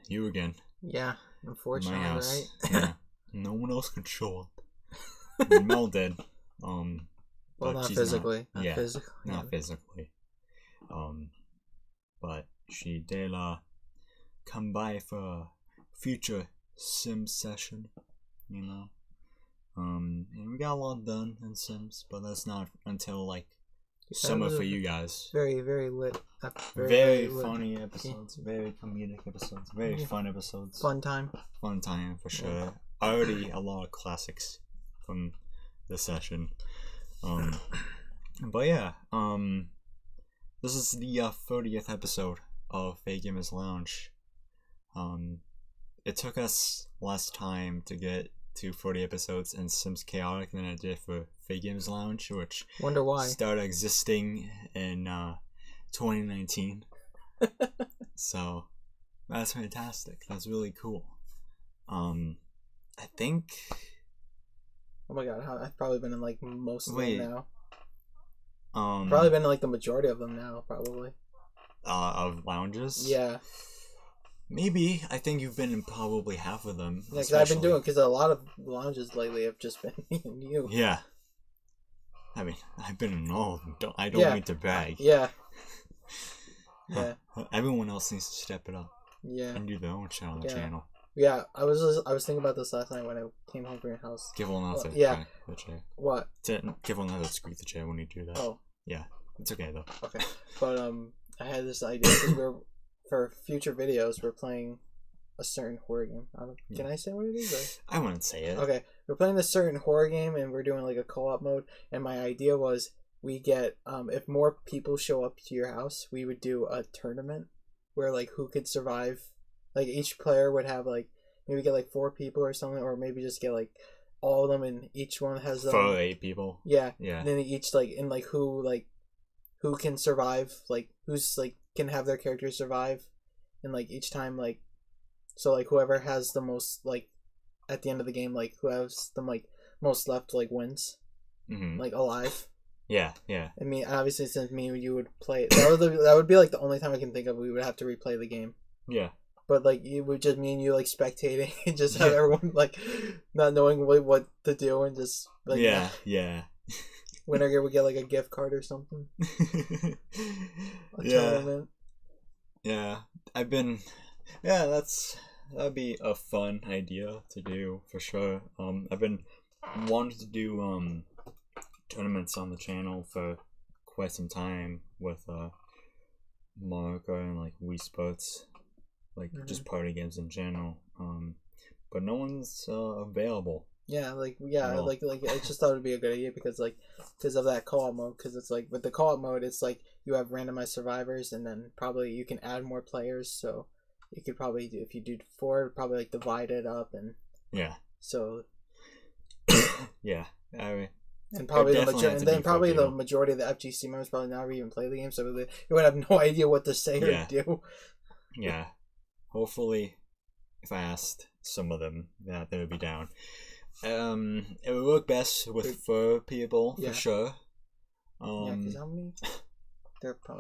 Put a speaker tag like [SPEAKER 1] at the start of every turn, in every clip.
[SPEAKER 1] you again.
[SPEAKER 2] Yeah, unfortunately,
[SPEAKER 1] My house.
[SPEAKER 2] right?
[SPEAKER 1] Yeah. No one else could show up. Mel did.
[SPEAKER 2] Well,
[SPEAKER 1] But
[SPEAKER 2] not
[SPEAKER 1] she's
[SPEAKER 2] physically.
[SPEAKER 1] not.
[SPEAKER 2] Not
[SPEAKER 1] Yeah,
[SPEAKER 2] physically.
[SPEAKER 1] not physically. But she did come by for a future Sims session, you know. And we got a lot done in Sims, but that's not until like summer for you guys.
[SPEAKER 2] Very, very lit.
[SPEAKER 1] Very funny episodes, very comedic episodes, very fun episodes.
[SPEAKER 2] Fun time.
[SPEAKER 1] Fun time for sure. Yeah. Already a lot of classics from the session. But yeah, this is the 30th episode of Fake Gamers Lounge. It took us less time to get to 40 episodes in Sims Chaotic than it did for Fake Gamers Lounge, which
[SPEAKER 2] wonder why
[SPEAKER 1] started existing in 2019. So that's fantastic. That's really cool. I think.
[SPEAKER 2] Oh my god, I've probably been in like most of them now.
[SPEAKER 1] Probably
[SPEAKER 2] been in like the majority of them now, probably.
[SPEAKER 1] Of lounges?
[SPEAKER 2] Yeah.
[SPEAKER 1] Maybe. I think you've been in probably half of them.
[SPEAKER 2] Yeah, because I've been doing, because a lot of lounges lately have just been me and you.
[SPEAKER 1] Yeah. I mean, I've been in all of them. I don't mean to brag.
[SPEAKER 2] Yeah. Yeah.
[SPEAKER 1] Everyone else needs to step it up.
[SPEAKER 2] Yeah.
[SPEAKER 1] And do their own shit on the channel.
[SPEAKER 2] Yeah, I was thinking about this last night when I came home from your house.
[SPEAKER 1] Give one another
[SPEAKER 2] the
[SPEAKER 1] chair.
[SPEAKER 2] What?
[SPEAKER 1] Give one another squeak the chair when you do that.
[SPEAKER 2] Oh.
[SPEAKER 1] Yeah. It's okay though.
[SPEAKER 2] Okay. But I had this idea because for future videos we're playing a certain horror game. Can I say what it is? Or?
[SPEAKER 1] I wouldn't say it.
[SPEAKER 2] Okay. We're playing this certain horror game and we're doing like a co-op mode, and my idea was we get if more people show up to your house, we would do a tournament where like who could survive. Like each player would have like maybe get like 4 people or something, or maybe just get like all of them, and each one has
[SPEAKER 1] 8 people.
[SPEAKER 2] Yeah.
[SPEAKER 1] Yeah.
[SPEAKER 2] And then each like and like who can survive, like who's like can have their character survive, and like each time like so like whoever has the most like at the end of the game, like who has the like most left like wins.
[SPEAKER 1] Mm-hmm.
[SPEAKER 2] Like alive.
[SPEAKER 1] Yeah, yeah.
[SPEAKER 2] I mean, obviously since me and you would play it, that would be like the only time I can think of we would have to replay the game.
[SPEAKER 1] Yeah.
[SPEAKER 2] But like it would just me and you like spectating and just have everyone like not knowing what to do and just like
[SPEAKER 1] yeah.
[SPEAKER 2] Winner would get like a gift card or something. Tournament.
[SPEAKER 1] Yeah. That'd be a fun idea to do for sure. I've been wanting to do tournaments on the channel for quite some time with Marco and like Wii Sports. Like just party games in general, but no one's available.
[SPEAKER 2] Yeah, like I just thought it'd be a good idea because of that co-op mode. Because it's like with the co-op mode, it's like you have randomized survivors, and then probably you can add more players. So you could probably do, if you do 4, probably like divide it up and So
[SPEAKER 1] yeah, I mean.
[SPEAKER 2] And probably the majority of the FGC members probably never even play the game, so they would have no idea what to say or do.
[SPEAKER 1] Yeah. Hopefully, if I asked some of them, that they would be down. It would work best with 4 people for sure.
[SPEAKER 2] Because how many? I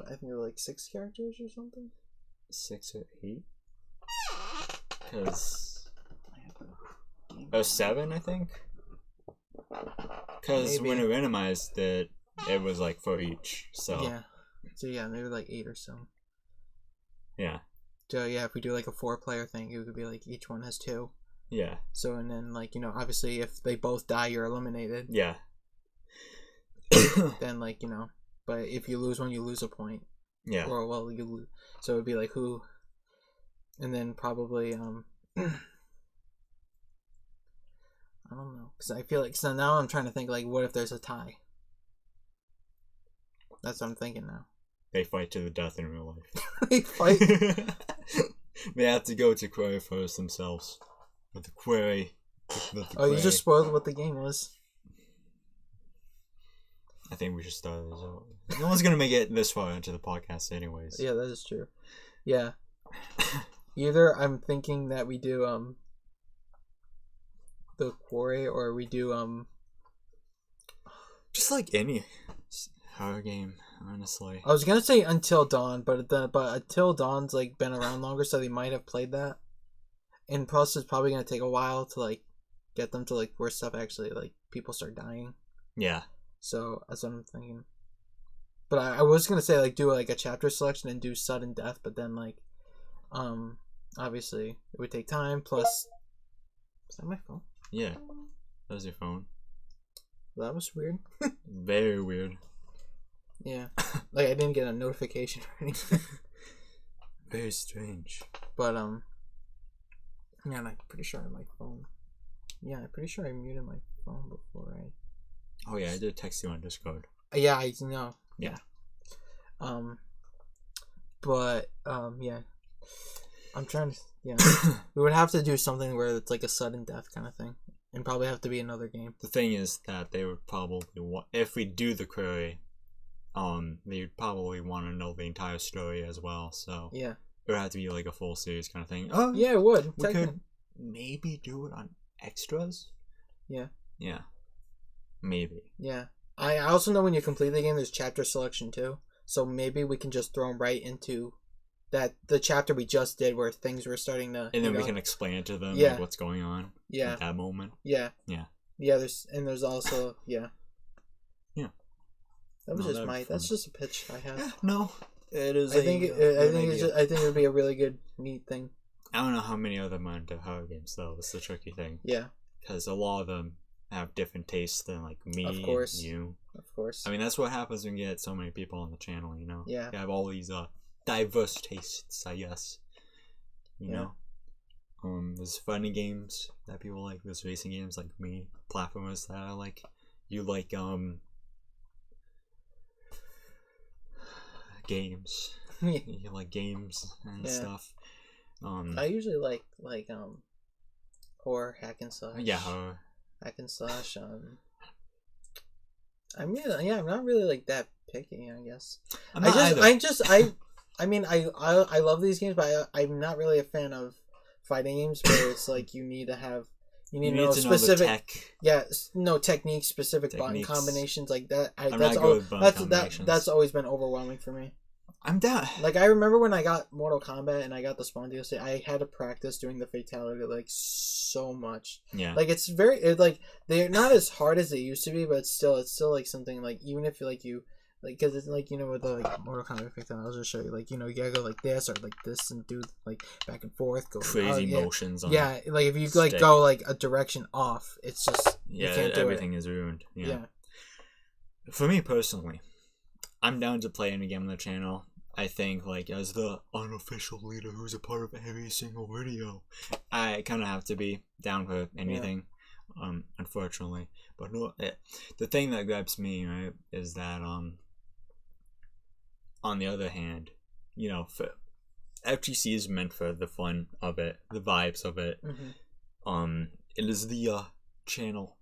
[SPEAKER 2] think there were like 6 characters or something.
[SPEAKER 1] 6 or 8. Because 7, I think. Because when it randomized it, it was like 4 each. So
[SPEAKER 2] maybe like 8 or so.
[SPEAKER 1] Yeah.
[SPEAKER 2] So if we do like a 4-player thing, it would be like each one has 2.
[SPEAKER 1] Yeah.
[SPEAKER 2] So and then like obviously if they both die, you're eliminated.
[SPEAKER 1] Yeah.
[SPEAKER 2] Then like but if you lose one, you lose a point.
[SPEAKER 1] Yeah.
[SPEAKER 2] Or well, you lose. So it'd be like who, and then probably I don't know, because I feel like now I'm trying to think like what if there's a tie. That's what I'm thinking now.
[SPEAKER 1] They fight to the death in real life.
[SPEAKER 2] They fight.
[SPEAKER 1] They have to go to Query first themselves. With the Query.
[SPEAKER 2] You just spoiled what the game was.
[SPEAKER 1] I think we should start this out. No one's gonna make it this far into the podcast anyways.
[SPEAKER 2] Yeah, that is true. Yeah. Either I'm thinking that we do the Quarry, or we do
[SPEAKER 1] just like any horror game, honestly.
[SPEAKER 2] I was gonna say Until Dawn, but Until Dawn's like been around longer, so they might have played that. and plus it's probably gonna take a while to like get them to like where stuff actually like people start dying.
[SPEAKER 1] Yeah.
[SPEAKER 2] So that's what I'm thinking. But I was gonna say like do like a chapter selection and do sudden death, but then like, obviously it would take time. Plus, is that my phone?
[SPEAKER 1] Yeah. That was your phone.
[SPEAKER 2] That was weird.
[SPEAKER 1] Very weird.
[SPEAKER 2] Yeah, like I didn't get a notification or anything.
[SPEAKER 1] Very strange.
[SPEAKER 2] But yeah, and I'm pretty sure my phone. Yeah, I'm pretty sure I muted my phone before I.
[SPEAKER 1] Oh yeah, I did text you on Discord.
[SPEAKER 2] Yeah, I know.
[SPEAKER 1] Yeah.
[SPEAKER 2] But yeah, I'm trying to. Yeah, we would have to do something where it's like a sudden death kind of thing, and probably have to be another game.
[SPEAKER 1] The thing is that they would probably want, if we do the query, they'd probably want to know the entire story as well. So
[SPEAKER 2] yeah,
[SPEAKER 1] it would have to be like a full series kind of thing. Oh
[SPEAKER 2] yeah, it would.
[SPEAKER 1] We could maybe do it on extras.
[SPEAKER 2] Yeah.
[SPEAKER 1] Yeah. Maybe.
[SPEAKER 2] Yeah. I also know when you complete the game, there's chapter selection too. So maybe we can just throw them right into the chapter we just did where things were starting to.
[SPEAKER 1] And then we can explain it to them, like what's going on.
[SPEAKER 2] Yeah.
[SPEAKER 1] At that moment.
[SPEAKER 2] Yeah.
[SPEAKER 1] Yeah.
[SPEAKER 2] Yeah. There's also
[SPEAKER 1] Yeah.
[SPEAKER 2] That was that's just a pitch I have.
[SPEAKER 1] Yeah, no, it is.
[SPEAKER 2] I think it would be a really good, neat thing.
[SPEAKER 1] I don't know how many other Minecraft horror games though. It's the tricky thing.
[SPEAKER 2] Yeah.
[SPEAKER 1] Because a lot of them have different tastes than like me
[SPEAKER 2] of course.
[SPEAKER 1] and you.
[SPEAKER 2] Of course.
[SPEAKER 1] I mean, that's what happens when you get so many people on the channel. You know.
[SPEAKER 2] Yeah.
[SPEAKER 1] You have all these diverse tastes, I guess. You know. There's funny games that people like. There's racing games like me. Platformers that I like. You like games. You like games and stuff.
[SPEAKER 2] I usually like horror, hack and slash.
[SPEAKER 1] Yeah, horror.
[SPEAKER 2] Hack and slash. I'm not really like that picky, I guess. I mean, I love these games, but I'm not really a fan of fighting games where it's like you need to know specific technique, specific button combinations like that. That's always been overwhelming for me.
[SPEAKER 1] I'm down.
[SPEAKER 2] Like I remember when I got Mortal Kombat and I got the Spawn DLC, I had to practice doing the fatality like so much.
[SPEAKER 1] Yeah.
[SPEAKER 2] Like it's like they're not as hard as they used to be, but it's still like something like even if you because it's like with the like Mortal Kombat fatality, I'll just show you like you gotta go like this or like this and do like back and forth, go
[SPEAKER 1] crazy motions. On
[SPEAKER 2] like if you like go like a direction off, it's just
[SPEAKER 1] everything is ruined. Yeah. For me personally, I'm down to play any game on the channel. I think, like, as the unofficial leader who's a part of every single video, I kind of have to be down for anything, unfortunately. But no, the thing that grabs me, right, is that, on the other hand, FGC is meant for the fun of it, the vibes of it.
[SPEAKER 2] Mm-hmm.
[SPEAKER 1] It is the, channel.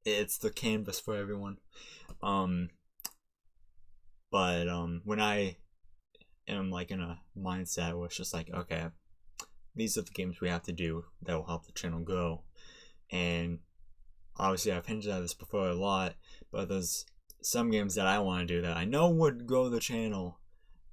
[SPEAKER 1] It's the canvas for everyone. But, when I am like in a mindset where it's just like, okay, these are the games we have to do that will help the channel grow. And obviously I've hinted at this before a lot, but there's some games that I want to do that I know would grow the channel,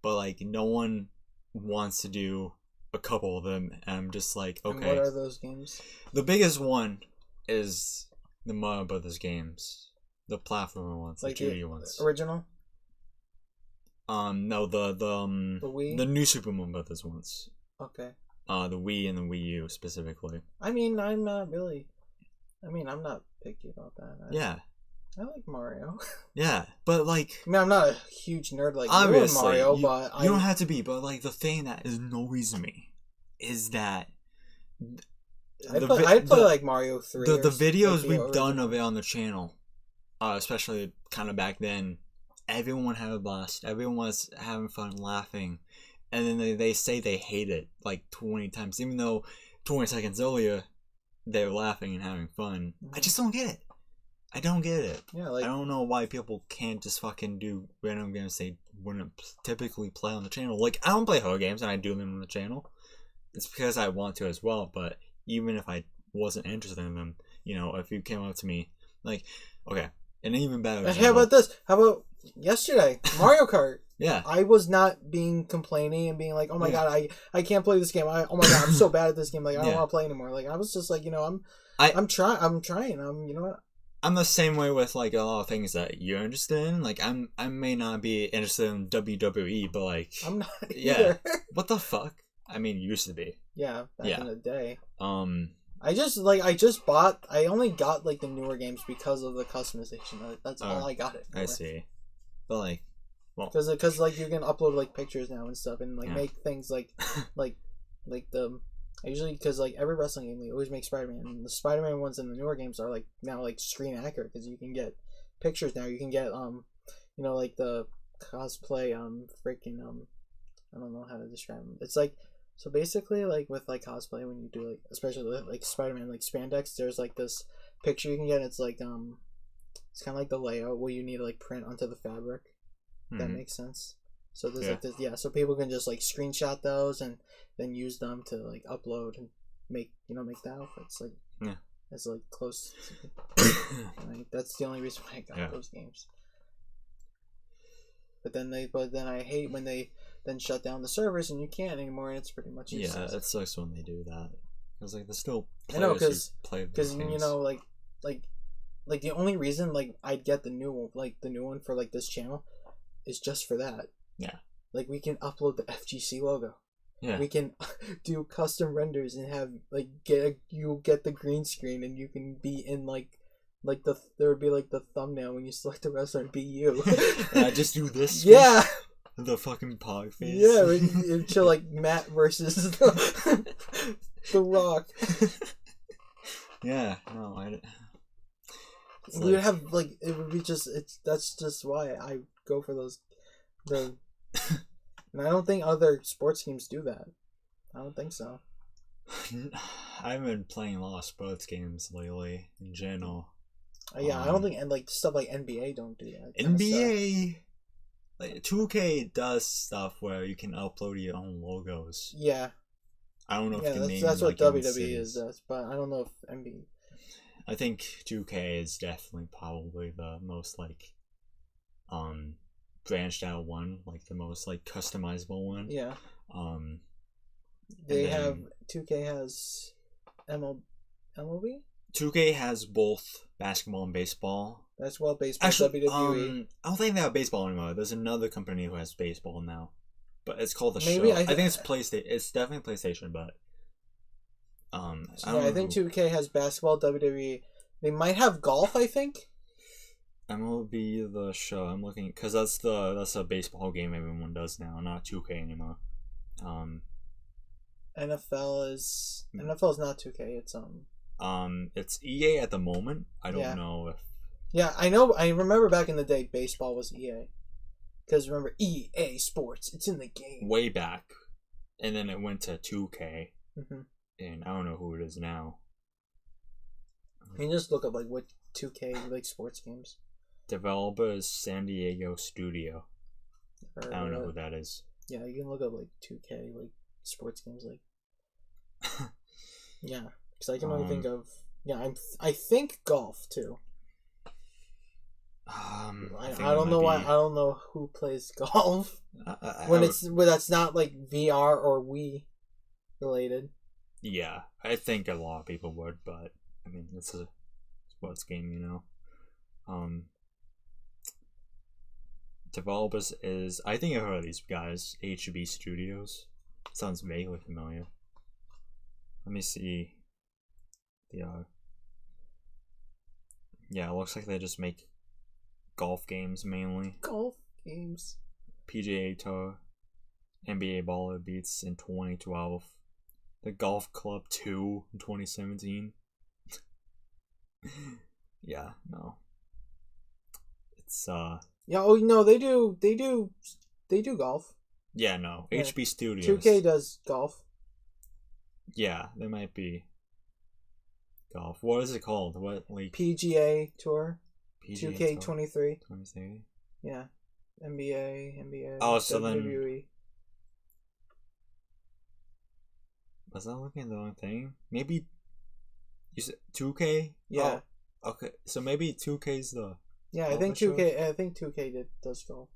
[SPEAKER 1] but like no one wants to do a couple of them, and I'm just like, okay.
[SPEAKER 2] And what are those games?
[SPEAKER 1] The biggest one is the Mario Brothers games, the platformer ones,
[SPEAKER 2] like
[SPEAKER 1] the 2D ones.
[SPEAKER 2] Original?
[SPEAKER 1] No, the
[SPEAKER 2] Wii?
[SPEAKER 1] the new Super Mario Brothers ones.
[SPEAKER 2] Okay.
[SPEAKER 1] The Wii and the Wii U specifically.
[SPEAKER 2] I mean, I'm not picky about that. I like Mario.
[SPEAKER 1] Yeah, but like,
[SPEAKER 2] I mean, I'm not a huge nerd like
[SPEAKER 1] obviously,
[SPEAKER 2] Mario,
[SPEAKER 1] but you don't have to be. But like, the thing that annoys me is that
[SPEAKER 2] I'd play like Mario 3.
[SPEAKER 1] The videos like we've done of it on the channel, especially kind of back then. Everyone had a blast. Everyone was having fun, laughing, and then they say they hate it like 20 times, even though 20 seconds earlier they were laughing and having fun. I just don't get it. I don't get it.
[SPEAKER 2] Yeah, like,
[SPEAKER 1] I don't know why people can't just fucking do random games they wouldn't typically play on the channel. Like, I don't play horror games, and I do them on the channel. It's because I want to as well. But even if I wasn't interested in them, if you came up to me like, okay, an even better example.
[SPEAKER 2] How about this? How about yesterday, Mario Kart?
[SPEAKER 1] Yeah.
[SPEAKER 2] I was not being complaining and being like, oh my
[SPEAKER 1] Yeah.
[SPEAKER 2] god, I can't play this game. Oh my god, I'm so bad at this game. Like I don't
[SPEAKER 1] Yeah.
[SPEAKER 2] want to play anymore. Like I was just like, I'm trying. You know what?
[SPEAKER 1] I'm the same way with like a lot of things that you're interested in. Like I may not be interested in WWE, but like
[SPEAKER 2] I'm not
[SPEAKER 1] yeah.
[SPEAKER 2] either.
[SPEAKER 1] What the fuck? I mean, used to be.
[SPEAKER 2] Yeah, back in the day. I only got like the newer games because of the customization. That's all I got it for.
[SPEAKER 1] I see. But like, well,
[SPEAKER 2] because like you can upload like pictures now and stuff and like make things like like the usually because like every wrestling game they always make Spider-Man, and the Spider-Man ones in the newer games are like now like screen accurate because you can get pictures now. You can get like the cosplay freaking I don't know how to describe them. It's like, so basically like with like cosplay, when you do like especially like Spider-Man like spandex, there's like this picture you can get. It's like it's kind of like the layout where you need to like print onto the fabric. That makes sense. So there's like this, so people can just like screenshot those and then use them to like upload and make the outfits like as like close. Like, that's the only reason why I got those games. But then I hate when they then shut down the servers and you can't anymore, and it's pretty much useless.
[SPEAKER 1] Yeah, it sucks when they do that. Because like there's still
[SPEAKER 2] I know
[SPEAKER 1] because
[SPEAKER 2] like the only reason like I'd get the new one for like this channel is just for that.
[SPEAKER 1] Yeah.
[SPEAKER 2] Like we can upload the FGC logo.
[SPEAKER 1] Yeah.
[SPEAKER 2] We can do custom renders and have like you get the green screen and you can be in like there would be like the thumbnail when you select the wrestler and be you.
[SPEAKER 1] And I just do this.
[SPEAKER 2] Yeah.
[SPEAKER 1] The fucking pog face.
[SPEAKER 2] Yeah, to like Matt versus the Rock.
[SPEAKER 1] Yeah. No, I.
[SPEAKER 2] We would have like it would be just that's just why I go for those and I don't think other sports games do that. I don't think so.
[SPEAKER 1] I've been playing a lot of sports games lately in general.
[SPEAKER 2] Yeah, I don't think and like stuff like NBA don't do that.
[SPEAKER 1] NBA, like 2K does stuff where you can upload your own logos.
[SPEAKER 2] Yeah.
[SPEAKER 1] I don't know if you can name
[SPEAKER 2] that's what
[SPEAKER 1] like,
[SPEAKER 2] WWE is, but I don't know if NBA.
[SPEAKER 1] I think 2K is definitely probably the most like branched out one, like the most like customizable one.
[SPEAKER 2] Yeah.
[SPEAKER 1] They
[SPEAKER 2] have 2K has MLB?
[SPEAKER 1] 2K has both basketball and baseball.
[SPEAKER 2] Basketball, baseball,
[SPEAKER 1] actually,
[SPEAKER 2] WWE.
[SPEAKER 1] I don't think they have baseball anymore. There's another company who has baseball now, but it's called the
[SPEAKER 2] Maybe
[SPEAKER 1] Show. I think it's PlayStation. It's definitely PlayStation, but
[SPEAKER 2] I think 2K has basketball, WWE. They might have golf. I think.
[SPEAKER 1] MLB the Show. I'm looking because that's a baseball game everyone does now, not 2K anymore.
[SPEAKER 2] NFL is not 2K.
[SPEAKER 1] It's EA at the moment. I don't know if.
[SPEAKER 2] Yeah, I know. I remember back in the day, baseball was EA. Because remember, EA Sports, it's in the game.
[SPEAKER 1] Way back, and then it went to 2K,
[SPEAKER 2] mm-hmm.
[SPEAKER 1] and I don't know who it is now.
[SPEAKER 2] You can just look up like what 2K like sports games.
[SPEAKER 1] Developer is San Diego Studio. I don't know who that is.
[SPEAKER 2] Yeah, you can look up like 2K like sports games like. Yeah, because I can only think of I think golf too. I don't know why. I don't know who plays golf when that's not like VR or Wii related.
[SPEAKER 1] Yeah, I think a lot of people would, but I mean it's a sports game, you know. Developers is I think I heard of these guys. HB Studios sounds vaguely familiar. Let me see. Yeah, it looks like they just make golf games mainly.
[SPEAKER 2] Golf games.
[SPEAKER 1] PGA Tour, NBA Baller Beats in 2012, the Golf Club 2 in 2017. Yeah, no. It's
[SPEAKER 2] Yeah, oh no, they do golf.
[SPEAKER 1] Yeah, no.
[SPEAKER 2] Yeah.
[SPEAKER 1] HB Studios.
[SPEAKER 2] 2K does golf.
[SPEAKER 1] Yeah, there might be golf. What is it called? What like
[SPEAKER 2] PGA Tour?
[SPEAKER 1] PGA
[SPEAKER 2] 2K 23.
[SPEAKER 1] 23.
[SPEAKER 2] Yeah. NBA.
[SPEAKER 1] Oh, so
[SPEAKER 2] WWE.
[SPEAKER 1] then was I looking at the wrong thing? Maybe you said 2K?
[SPEAKER 2] Yeah.
[SPEAKER 1] Oh, okay. So maybe 2K's the
[SPEAKER 2] Yeah, I think 2K does golf.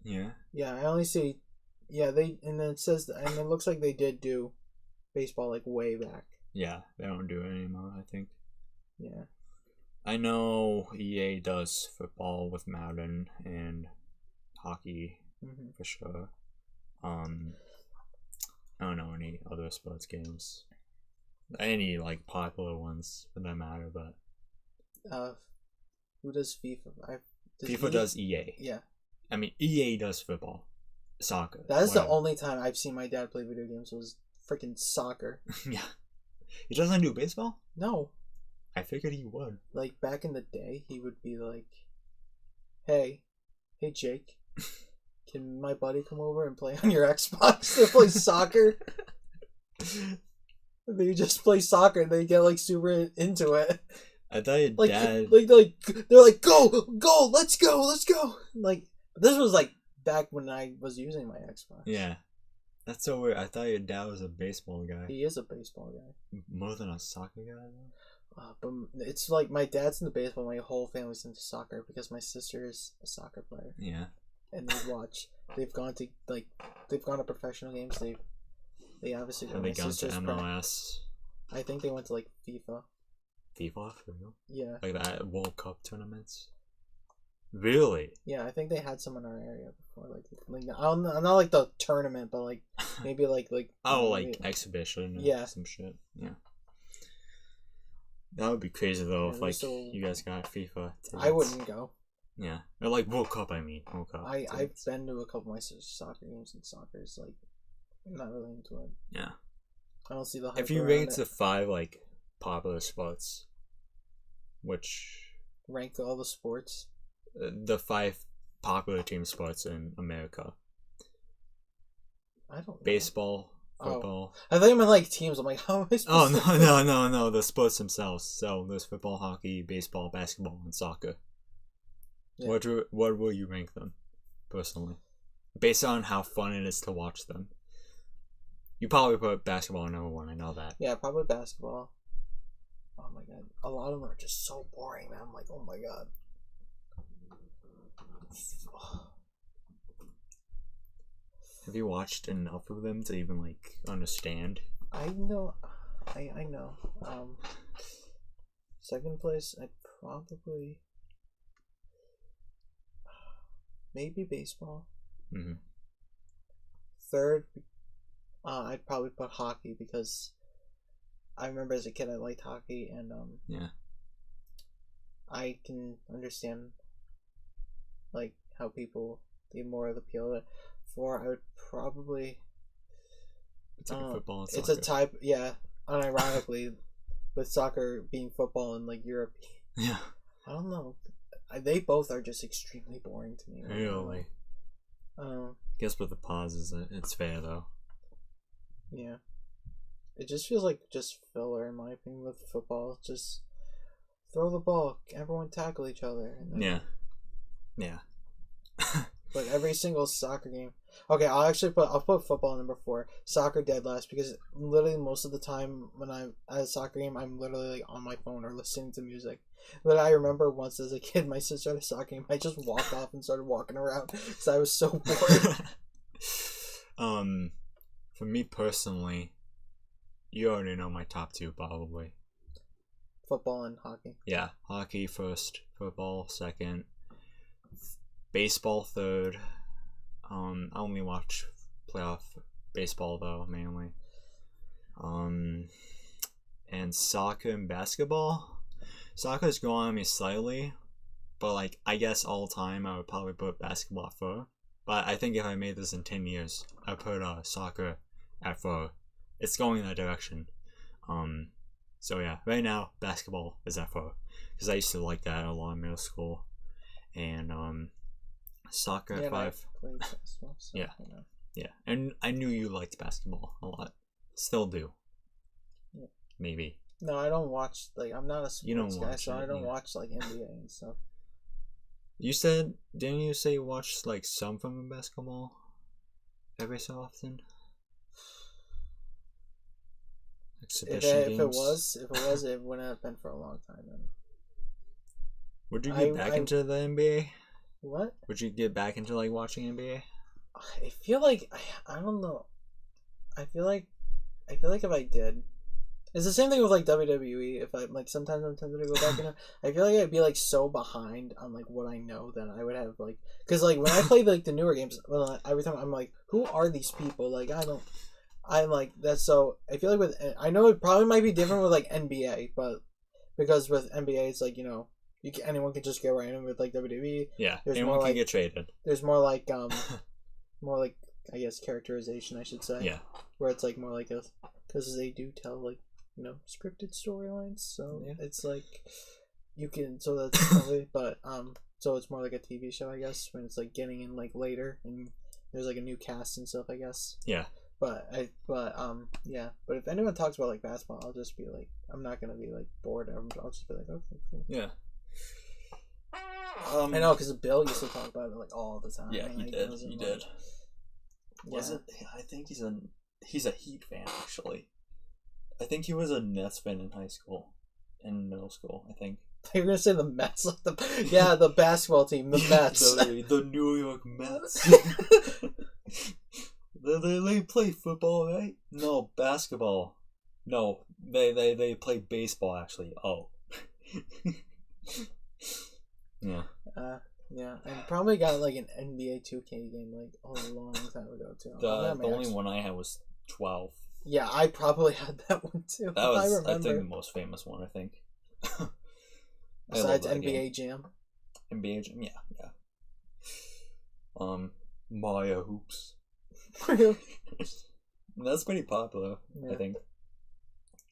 [SPEAKER 1] Yeah.
[SPEAKER 2] Yeah, I only see. Yeah, and then it says, and it looks like they did do baseball like way back.
[SPEAKER 1] Yeah, they don't do it anymore, I think.
[SPEAKER 2] Yeah.
[SPEAKER 1] I know EA does football with Madden and hockey for sure. I don't know any other sports games. Any like popular ones for that matter, but
[SPEAKER 2] Who does FIFA?
[SPEAKER 1] FIFA does EA.
[SPEAKER 2] Yeah.
[SPEAKER 1] I mean EA does football, soccer.
[SPEAKER 2] That is
[SPEAKER 1] whatever.
[SPEAKER 2] the only time I've seen my dad play video games was freaking soccer.
[SPEAKER 1] Yeah. He doesn't do baseball?
[SPEAKER 2] No.
[SPEAKER 1] I figured he would.
[SPEAKER 2] Like back in the day, he would be like, "Hey Jake, can my buddy come over and play on your Xbox to play soccer?" They just play soccer and they get like super into it.
[SPEAKER 1] I thought your dad
[SPEAKER 2] they're like go, let's go. Like this was like back when I was using my Xbox.
[SPEAKER 1] Yeah. That's so weird. I thought your dad was a baseball guy.
[SPEAKER 2] He is a baseball guy.
[SPEAKER 1] More than a soccer guy though?
[SPEAKER 2] But it's like my dad's into baseball, my whole family's into soccer because my sister is a soccer player.
[SPEAKER 1] Yeah.
[SPEAKER 2] And they watch. They've gone to professional games. They obviously
[SPEAKER 1] have they gone to MLS?
[SPEAKER 2] I think they went to like FIFA.
[SPEAKER 1] FIFA for real?
[SPEAKER 2] Yeah.
[SPEAKER 1] Like that World Cup tournaments? Really?
[SPEAKER 2] Yeah, I think they had some in our area before. Like not like the tournament, but like maybe like
[SPEAKER 1] like exhibition.
[SPEAKER 2] Yeah.
[SPEAKER 1] Some shit. Yeah. That would be crazy though if like you guys got FIFA tickets.
[SPEAKER 2] I wouldn't go.
[SPEAKER 1] Yeah. Or like World Cup, I mean. World Cup.
[SPEAKER 2] I've been to a couple of my sister's soccer games, and soccer is like I'm not really into it.
[SPEAKER 1] Yeah.
[SPEAKER 2] I don't see the hype.
[SPEAKER 1] If you ranked the 5 like popular sports, which
[SPEAKER 2] rank all the sports,
[SPEAKER 1] the 5 popular team sports in America.
[SPEAKER 2] I don't know.
[SPEAKER 1] Baseball, football.
[SPEAKER 2] I thought you meant like teams. I'm like, how am I supposed to?
[SPEAKER 1] Oh no, the sports themselves. So there's football, hockey, baseball, basketball, and soccer. Yeah. What will you rank them, personally, based on how fun it is to watch them? You probably put basketball number 1. I know that.
[SPEAKER 2] Yeah, probably basketball. Oh my god, a lot of them are just so boring, man. I'm like, oh my god.
[SPEAKER 1] Have you watched enough of them to even like understand?
[SPEAKER 2] I know. I know. Second place, I'd probably maybe baseball.
[SPEAKER 1] Mm-hmm.
[SPEAKER 2] Third, I'd probably put hockey because I remember as a kid I liked hockey and
[SPEAKER 1] yeah,
[SPEAKER 2] I can understand like how people the more of the appeal of it. 4, I would probably.
[SPEAKER 1] It's like football and soccer.
[SPEAKER 2] It's a type, yeah. Unironically, with soccer being football in like Europe.
[SPEAKER 1] Yeah.
[SPEAKER 2] I don't know. They both are just extremely boring to me.
[SPEAKER 1] Really. Guess with the pauses, it's fair though.
[SPEAKER 2] Yeah. It just feels like just filler in my opinion with football. Just throw the ball, everyone tackle each other. And then,
[SPEAKER 1] yeah.
[SPEAKER 2] But every single soccer game. Okay, I'll put football number 4, soccer dead last because literally most of the time when I'm at a soccer game, I'm literally like on my phone or listening to music. But I remember once as a kid, my sister had a soccer game. I just walked off and started walking around because I was so bored.
[SPEAKER 1] For me personally, you already know my top 2 probably.
[SPEAKER 2] Football and hockey.
[SPEAKER 1] Yeah, hockey first, football second. Baseball third. I only watch playoff baseball though, mainly. And soccer and basketball. Soccer's growing on me slightly, but like I guess all time I would probably put basketball at 4. But I think if I made this in 10 years, I'd put soccer at 4. It's going in that direction. So yeah, right now basketball is at 4 because I used to like that a lot in middle school, and soccer at 5.
[SPEAKER 2] Basketball, so,
[SPEAKER 1] Yeah, and I knew you liked basketball a lot. Still do.
[SPEAKER 2] Yeah.
[SPEAKER 1] Maybe.
[SPEAKER 2] No, I don't watch. Like, I'm not a sports guy, so I don't
[SPEAKER 1] yeah.
[SPEAKER 2] watch like NBA and stuff.
[SPEAKER 1] Didn't you say you watched like some from the basketball every so often? Exhibition games.
[SPEAKER 2] If it was, it wouldn't have been for a long time then.
[SPEAKER 1] Would you get back into the NBA?
[SPEAKER 2] What?
[SPEAKER 1] Would you get back into like watching NBA?
[SPEAKER 2] I feel like I don't know. I feel like if I did, it's the same thing with like WWE. If I like, sometimes I'm tempted to go back in. I feel like I'd be like so behind on like what I know that I would have like, because like when I play like the newer games, well, every time I'm like, who are these people? Like I don't. I'm like that's so. I feel like with I know it probably might be different with like NBA, but because with NBA it's like anyone can just get right in. With like WWE.
[SPEAKER 1] Yeah,
[SPEAKER 2] There's
[SPEAKER 1] anyone
[SPEAKER 2] more
[SPEAKER 1] can
[SPEAKER 2] like
[SPEAKER 1] get traded.
[SPEAKER 2] there's more like more like I guess characterization I should say.
[SPEAKER 1] Yeah.
[SPEAKER 2] Where it's like more like a because they do tell like scripted storylines, so
[SPEAKER 1] Yeah.
[SPEAKER 2] it's like you can so that's probably but so it's more like a TV show I guess when it's like getting in like later and there's like a new cast and stuff I guess.
[SPEAKER 1] Yeah.
[SPEAKER 2] But yeah. But if anyone talks about like basketball, I'll just be like I'm not gonna be like bored. I'll just be like okay. Cool.
[SPEAKER 1] Yeah.
[SPEAKER 2] I know because Bill used to talk about it like all the time.
[SPEAKER 1] Yeah, he did. He did.
[SPEAKER 2] Yeah.
[SPEAKER 1] Wasn't I think he's a Heat fan actually. I think he was a Nets fan in high school, in middle school. I think.
[SPEAKER 2] You're gonna say the Mets, like the basketball team, the Mets,
[SPEAKER 1] the New York Mets. they play football, right? No, basketball. No, they play baseball actually. Oh. Yeah.
[SPEAKER 2] Yeah, and probably got like an NBA 2K game like a long time ago too.
[SPEAKER 1] The only one I had was 12.
[SPEAKER 2] Yeah, I probably had that one too.
[SPEAKER 1] That was I think the most famous one. I think.
[SPEAKER 2] Besides NBA Jam.
[SPEAKER 1] NBA Jam, yeah. Maya Hoops. That's pretty popular, yeah. I think.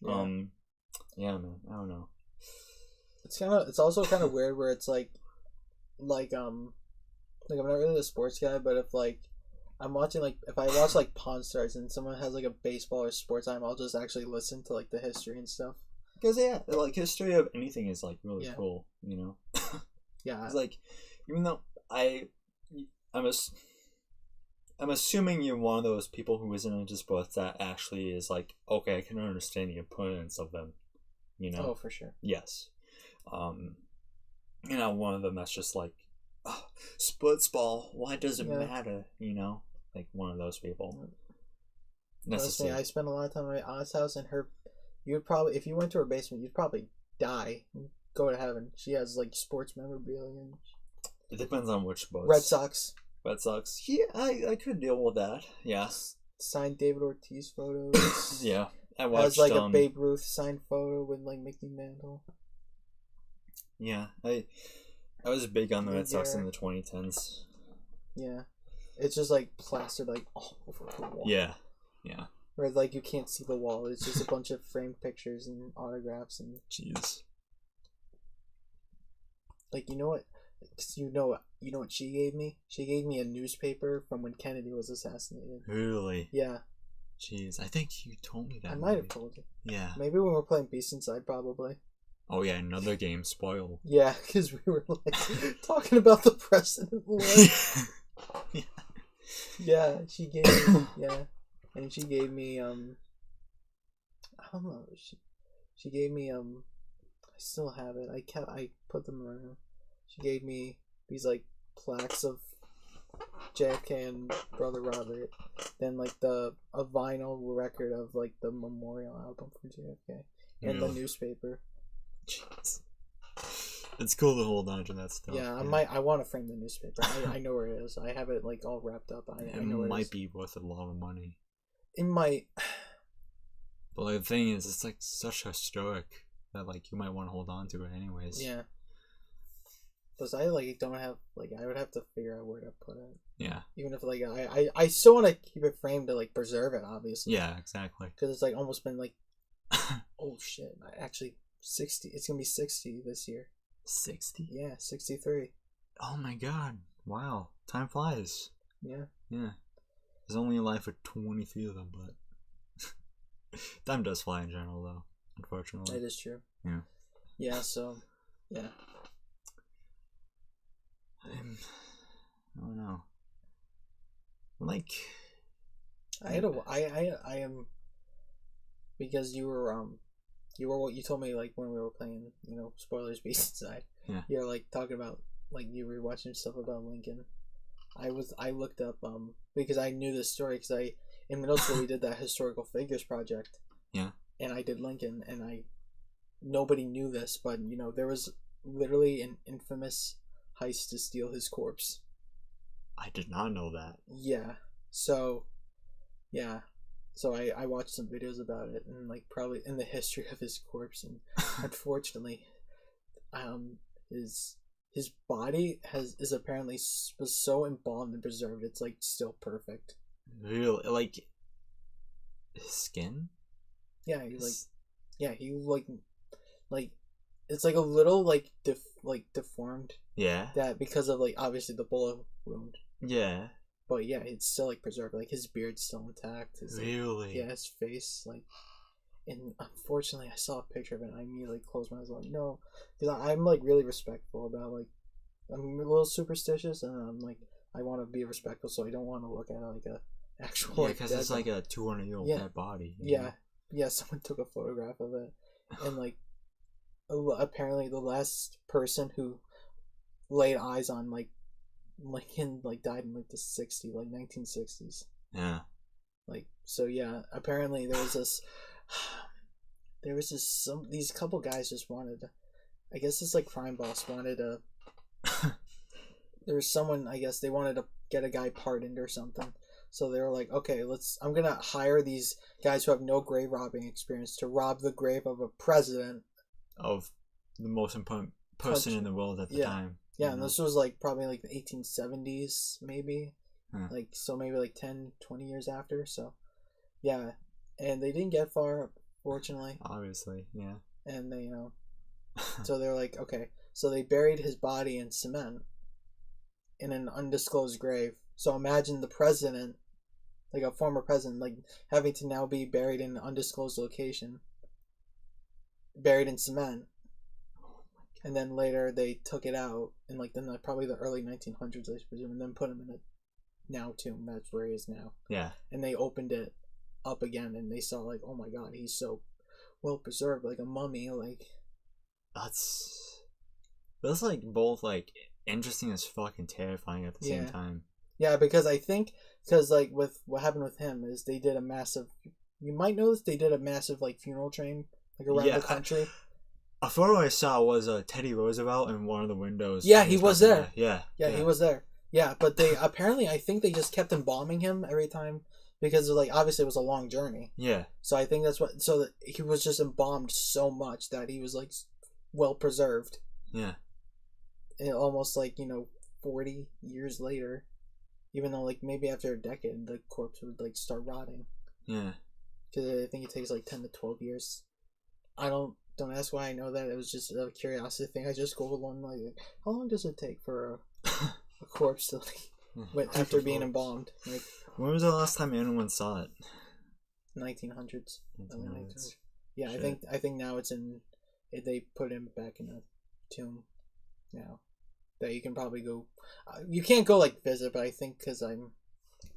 [SPEAKER 1] Yeah. Yeah, man. I don't know.
[SPEAKER 2] It's also kind of weird where it's like I'm not really a sports guy, but if like I'm watching like if I watch like Pawn Stars and someone has like a baseball or sports time, I'll just actually listen to like the history and stuff.
[SPEAKER 1] Because yeah, like history of anything is like really cool,
[SPEAKER 2] Yeah.
[SPEAKER 1] It's like even though I'm assuming you're one of those people who isn't into sports that actually is like, okay, I can understand the importance of them,
[SPEAKER 2] Oh, for sure.
[SPEAKER 1] Yes. One of them that's just like, oh, splits ball, why does it matter? Like one of those people.
[SPEAKER 2] Necessary. I spent a lot of time at my aunt's house, and you'd probably, if you went to her basement, you'd probably die and go to heaven. She has like sports memorabilia.
[SPEAKER 1] It depends on which sports.
[SPEAKER 2] Red Sox.
[SPEAKER 1] Yeah, I could deal with that. Yeah.
[SPEAKER 2] Signed David Ortiz photos.
[SPEAKER 1] Yeah. I watched
[SPEAKER 2] has like a Babe Ruth signed photo with like Mickey Mantle.
[SPEAKER 1] Yeah, I was big on the Red Sox in the 2010s.
[SPEAKER 2] Yeah, it's just like plastered like all over the wall.
[SPEAKER 1] Yeah.
[SPEAKER 2] Where like you can't see the wall. It's just a bunch of framed pictures and autographs and.
[SPEAKER 1] Jeez.
[SPEAKER 2] Like you know what she gave me? She gave me a newspaper from when Kennedy was assassinated.
[SPEAKER 1] Really?
[SPEAKER 2] Yeah.
[SPEAKER 1] Jeez, I think you told me that.
[SPEAKER 2] I might have told you.
[SPEAKER 1] Yeah.
[SPEAKER 2] Maybe when we're playing Beast Inside, probably.
[SPEAKER 1] Oh yeah, another game spoiled.
[SPEAKER 2] Yeah, because we were like talking about the President War.
[SPEAKER 1] Yeah.
[SPEAKER 2] Yeah, she gave me and she gave me I don't know, she gave me I still have it. I put them around. She gave me these like plaques of JFK and Brother Robert, then like a vinyl record of like the memorial album for JFK and the newspaper.
[SPEAKER 1] Jeez. It's cool to hold on to that stuff.
[SPEAKER 2] Yeah, I want to frame the newspaper. I know where it is. I have it like all wrapped up. I know where it
[SPEAKER 1] might
[SPEAKER 2] is.
[SPEAKER 1] be worth a lot of money.
[SPEAKER 2] It might.
[SPEAKER 1] But the thing is, it's like such historic that like you might want to hold on to it anyways.
[SPEAKER 2] Yeah. Because I like don't have like I would have to figure out where to put it.
[SPEAKER 1] Yeah.
[SPEAKER 2] Even if like I still want to keep it framed to like preserve it, obviously.
[SPEAKER 1] Yeah, exactly.
[SPEAKER 2] Because it's like almost been like, oh shit! Actually, 60. It's gonna be 60 this year.
[SPEAKER 1] 60?
[SPEAKER 2] Yeah, 63.
[SPEAKER 1] Oh my god! Wow, time flies.
[SPEAKER 2] Yeah.
[SPEAKER 1] Yeah. There's only a life for 23 of them, but time does fly in general, though. Unfortunately.
[SPEAKER 2] It is true.
[SPEAKER 1] Yeah.
[SPEAKER 2] Yeah. So. Yeah.
[SPEAKER 1] I don't know. Like,
[SPEAKER 2] I am because you were what you told me like when we were playing, spoilers Beast Inside.
[SPEAKER 1] Yeah.
[SPEAKER 2] You're like talking about like you were watching stuff about Lincoln, I looked up because I knew this story because I in middle school we did that historical figures project.
[SPEAKER 1] Yeah.
[SPEAKER 2] And I did Lincoln, and nobody knew this, but there was literally an infamous heist to steal his corpse.
[SPEAKER 1] I did not know that.
[SPEAKER 2] Yeah. So, yeah. So I watched some videos about it and like probably in the history of his corpse, and unfortunately, his body is apparently was so embalmed and preserved it's like still perfect.
[SPEAKER 1] Really, like his skin.
[SPEAKER 2] Yeah, he like it's like a little like deformed.
[SPEAKER 1] Yeah.
[SPEAKER 2] That because of like obviously the bullet wound.
[SPEAKER 1] Yeah.
[SPEAKER 2] But yeah, it's still like preserved. Like his beard's still intact.
[SPEAKER 1] Really?
[SPEAKER 2] Yeah, his face like. And unfortunately, I saw a picture of it, and I immediately closed my eyes. Like, no, because I'm like really respectful about like, I'm a little superstitious, and I'm like, I want to be respectful, so I don't want to look at like a actual.
[SPEAKER 1] Yeah, because it's like a 200-year-old dead body.
[SPEAKER 2] Yeah, yeah. Someone took a photograph of it, and like, apparently the last person who laid eyes on like Lincoln like died in like the 60s, like 1960s.
[SPEAKER 1] Yeah.
[SPEAKER 2] Like so, yeah. Apparently there was this these couple guys just wanted to, I guess this like crime boss wanted to. There was someone, I guess they wanted to get a guy pardoned or something. So they were like, okay, I'm gonna hire these guys who have no grave robbing experience to rob the grave of a president
[SPEAKER 1] of the most important person in the world at the time.
[SPEAKER 2] Yeah, and this was like probably like the 1870s, maybe. Like, so maybe like 10, 20 years after. So, yeah. And they didn't get far, fortunately.
[SPEAKER 1] Obviously, yeah.
[SPEAKER 2] And they, so they're like, okay. So they buried his body in cement in an undisclosed grave. So imagine the president, like a former president, like having to now be buried in an undisclosed location, buried in cement. And then later they took it out in like probably the early 1900s, I presume, and then put him in a now tomb. That's where he is now.
[SPEAKER 1] Yeah.
[SPEAKER 2] And they opened it up again, and they saw like, oh my god, he's so well preserved, like a mummy. Like
[SPEAKER 1] that's like both like interesting as fuck and terrifying at the same time.
[SPEAKER 2] Yeah, because like with what happened with him is they did a massive. You might notice they did a massive like funeral train like around the country. A
[SPEAKER 1] photo I saw was Teddy Roosevelt in one of the windows.
[SPEAKER 2] Yeah, he was there.
[SPEAKER 1] Yeah,
[SPEAKER 2] he was there. Yeah, but they apparently, I think they just kept embalming him every time because like obviously it was a long journey.
[SPEAKER 1] Yeah.
[SPEAKER 2] So I think that's what. So that he was just embalmed so much that he was like well preserved.
[SPEAKER 1] Yeah.
[SPEAKER 2] And almost like 40 years later, even though like maybe after a decade the corpse would like start rotting.
[SPEAKER 1] Yeah.
[SPEAKER 2] Because I think it takes like 10 to 12 years. Don't ask why I know that. It was just a curiosity thing. I just googled one like, how long does it take for a corpse to like after being embalmed? Like,
[SPEAKER 1] when was the last time anyone saw it?
[SPEAKER 2] 1900s.
[SPEAKER 1] 1900s.
[SPEAKER 2] Yeah, shit. I think now it's in. They put him back in a tomb now. That you can probably go. You can't go like visit, but I think because I'm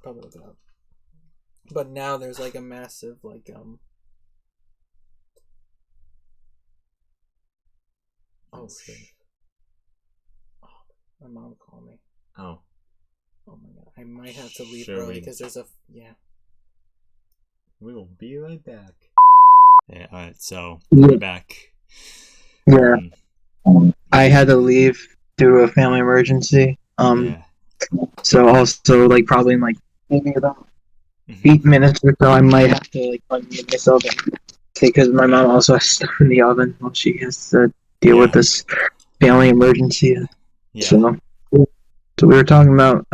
[SPEAKER 2] probably look it up. But now there's like a massive like Oh shit! Oh, my mom called me.
[SPEAKER 1] Oh.
[SPEAKER 2] Oh my god! I might have to leave early because there's a
[SPEAKER 1] We will be right back. Yeah. All right. So we're back.
[SPEAKER 3] Yeah. I had to leave due to a family emergency.
[SPEAKER 1] Yeah.
[SPEAKER 3] So also like probably in like maybe about 8 minutes or so, I might have to like unmute myself because my mom also has stuff in the oven while she has to deal with this family emergency.
[SPEAKER 1] Yeah.
[SPEAKER 3] So we were talking about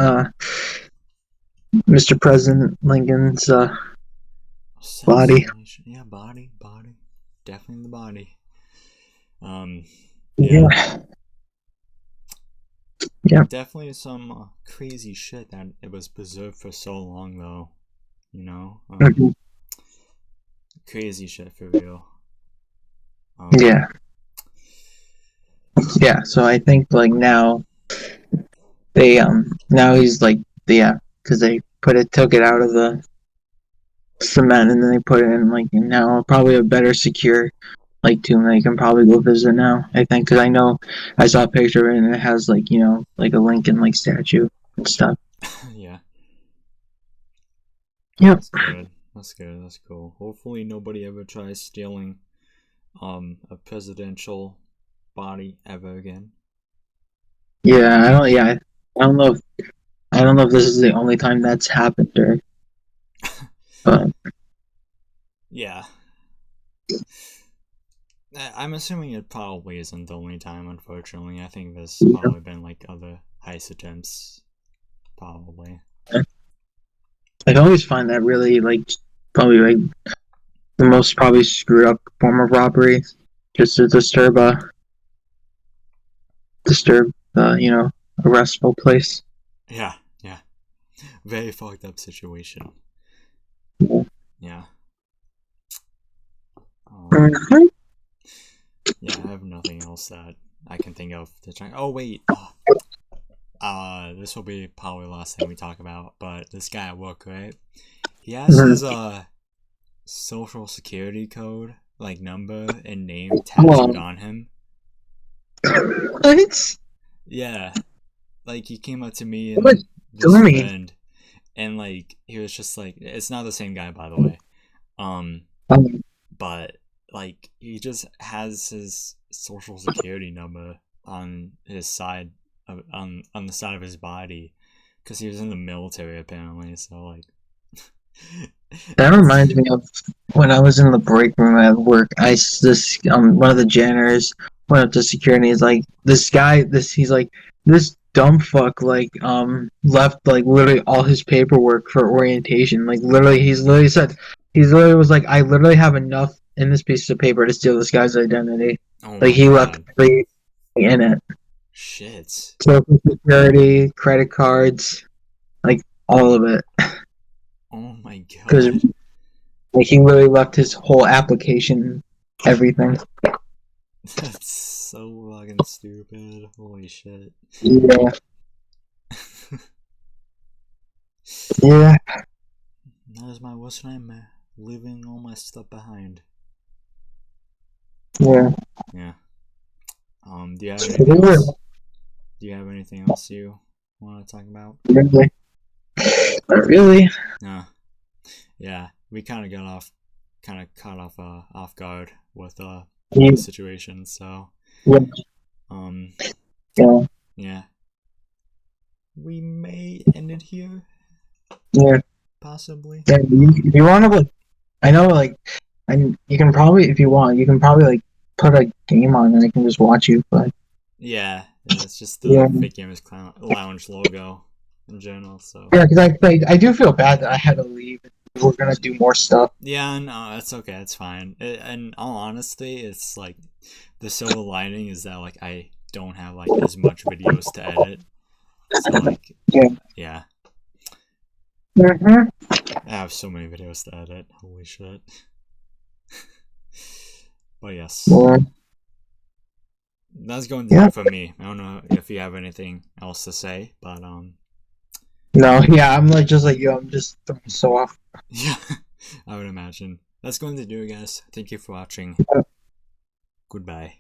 [SPEAKER 3] Mr. President Lincoln's body.
[SPEAKER 1] Yeah, body. Definitely the body. Yeah. Definitely some crazy shit that it was preserved for so long, though. Crazy shit for real.
[SPEAKER 3] Yeah, so I think like now they now he's like because they took it out of the cement and then they put it in like now probably a better secure like tomb that you can probably go visit now. I think because I know I saw a picture of it and it has like like a Lincoln like statue and stuff.
[SPEAKER 1] Yeah.
[SPEAKER 3] Yep.
[SPEAKER 1] That's good. That's good. That's cool. Hopefully nobody ever tries stealing a presidential body ever again.
[SPEAKER 3] Yeah, I don't. Yeah, I don't know. I don't know if this is the only time that's happened, but
[SPEAKER 1] Yeah. I'm assuming it probably isn't the only time, unfortunately. I think there's probably been like other heist attempts. Probably.
[SPEAKER 3] I always find that really like probably like the most probably screwed up form of robbery, just to disturb a restful place.
[SPEAKER 1] Yeah, yeah. Very fucked up situation. Yeah.
[SPEAKER 3] Mhm.
[SPEAKER 1] Yeah, I have nothing else that I can think of to try. Oh wait. This will be probably the last thing we talk about. But this guy at work, right? He has his social security code, like number and name tattooed
[SPEAKER 3] Well,
[SPEAKER 1] on him.
[SPEAKER 3] what?
[SPEAKER 1] Yeah, like he came up to me
[SPEAKER 3] What
[SPEAKER 1] and this
[SPEAKER 3] doing?
[SPEAKER 1] friend, and like he was just like, it's not the same guy, by the way. Um,
[SPEAKER 3] Um,
[SPEAKER 1] but like he just has his social security number on his side on the side of his body because he was in the military apparently. So like,
[SPEAKER 3] that
[SPEAKER 1] it's
[SPEAKER 3] reminds me of when I was in the break room at work. This one of the janitors went up to security. He's like, this guy, he's like, this dumb fuck left like literally all his paperwork for orientation. Like literally, he's literally was like, I literally have enough in this piece of paper to steal this guy's identity.
[SPEAKER 1] oh
[SPEAKER 3] Like
[SPEAKER 1] my
[SPEAKER 3] he left
[SPEAKER 1] god,
[SPEAKER 3] everything in it.
[SPEAKER 1] shit.
[SPEAKER 3] Social security, credit cards, like all of it.
[SPEAKER 1] Oh my
[SPEAKER 3] Because
[SPEAKER 1] god.
[SPEAKER 3] like he literally left his whole application, everything.
[SPEAKER 1] That's so fucking stupid. Holy shit.
[SPEAKER 3] Yeah, yeah,
[SPEAKER 1] That is my worst nightmare. Leaving all my stuff behind.
[SPEAKER 3] yeah.
[SPEAKER 1] Yeah. Do you have anything else? Do you have anything else you want to talk about?
[SPEAKER 3] Really, not really.
[SPEAKER 1] No. Yeah. We kind of caught off guard with
[SPEAKER 3] Yeah,
[SPEAKER 1] the situation. So,
[SPEAKER 3] yeah,
[SPEAKER 1] um,
[SPEAKER 3] yeah.
[SPEAKER 1] yeah. We may end it here,
[SPEAKER 3] Yeah.
[SPEAKER 1] possibly.
[SPEAKER 3] If you want to like, I know like, and you can probably if you want, you can probably like put a game on and I can just watch you play.
[SPEAKER 1] Yeah. It's just the
[SPEAKER 3] Yeah,
[SPEAKER 1] Fake Gamers Lounge logo in general. So.
[SPEAKER 3] yeah, because I do feel bad that I had to leave. We're gonna do more stuff.
[SPEAKER 1] Yeah, no, it's okay. It's fine. In all honesty, it's like the silver lining is that like I don't have like as much videos to edit. So like,
[SPEAKER 3] Yeah.
[SPEAKER 1] yeah,
[SPEAKER 3] Mm-hmm.
[SPEAKER 1] I have so many videos to edit. Holy shit. But yes,
[SPEAKER 3] Yeah.
[SPEAKER 1] that's going to do
[SPEAKER 3] Yeah.
[SPEAKER 1] it for me. I don't know if you have anything else to say, but
[SPEAKER 3] No. Yeah. I'm like just like you. I'm just so off.
[SPEAKER 1] yeah, I would imagine that's going to do it, guys. Thank you for watching. Goodbye.